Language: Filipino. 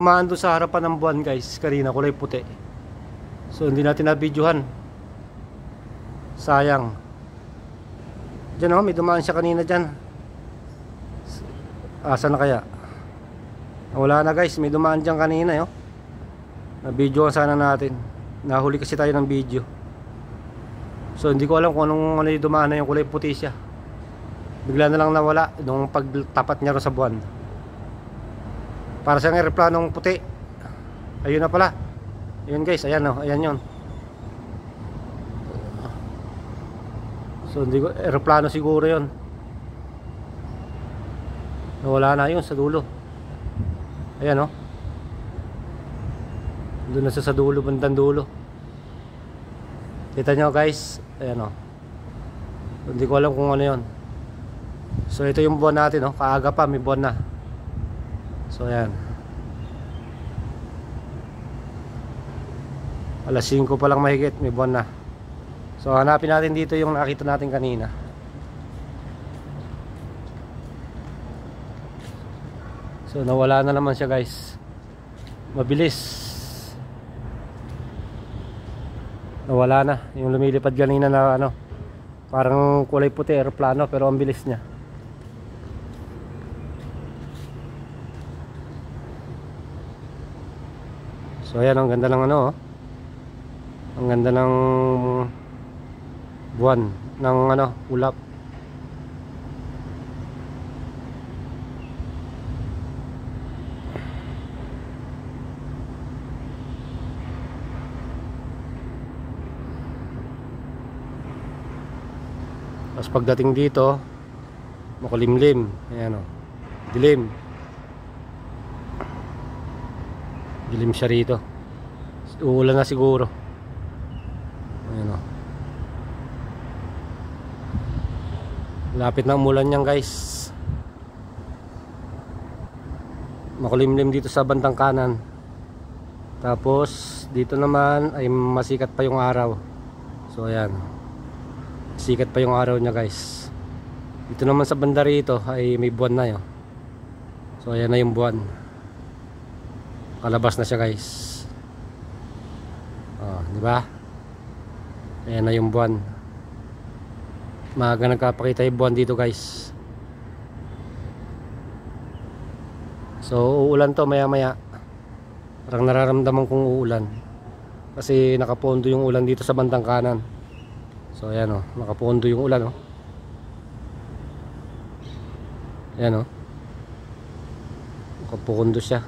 Dumaan doon sa harapan ng buwan guys, kanina kulay puti. So hindi natin na-videohan. Sayang. Diyan oh, may dumaan siya kanina dyan. Asa na kaya? Wala na guys, may dumaan dyan kanina oh. Na-videohan sana natin. Nahuli kasi tayo ng video. So hindi ko alam kung anong yung dumaan na yung kulay puti siya. Bigla na lang nawala nung pagtapat niya ro sa buwan. Para siyang aeroplanong puti. Ayun na pala. Ayun guys, ayan oh, ayan yun. So hindi ko, aeroplano siguro yun. Nawala na yun sa dulo. Ayan oh. Doon na sa dulo, bandang dulo. Kita nyo guys, ayan oh. Hindi ko alam kung ano yun. So ito yung buwan natin oh, kaaga pa may buwan na. So ayan. Alas 5 pa lang mahigit, may buwan na. So hanapin natin dito yung nakita natin kanina. So nawala na naman siya guys. Mabilis. Nawala na. Yung lumilipad kanina na ano, parang kulay puti, aeroplano, pero ang bilis niya. So ayan, ang ganda ng ano oh. Ang ganda ng buwan, ng ano, ulap. Tapos pagdating dito, makulimlim. Ayan oh. Dilim. Dilim siya rito. Uulan na siguro. Ayan o. Lapit na umulan yan guys. Makulimlim dito sa bandang kanan. Tapos dito naman ay masikat pa yung araw. So ayan, sikat pa yung araw niya guys. Dito naman sa banda rito ay may buwan na yun. So ayan na yung buwan. Kalabas na siya guys. Oh, di ba? Ayan na yung buwan. Maaga nagkapakita yung buwan dito guys. So uulan to maya maya. Parang nararamdaman kong uulan. Kasi nakapondo yung ulan dito sa bandang kanan. So ayan oh, nakapondo yung ulan oh. Ayan oh. Nakapondo siya.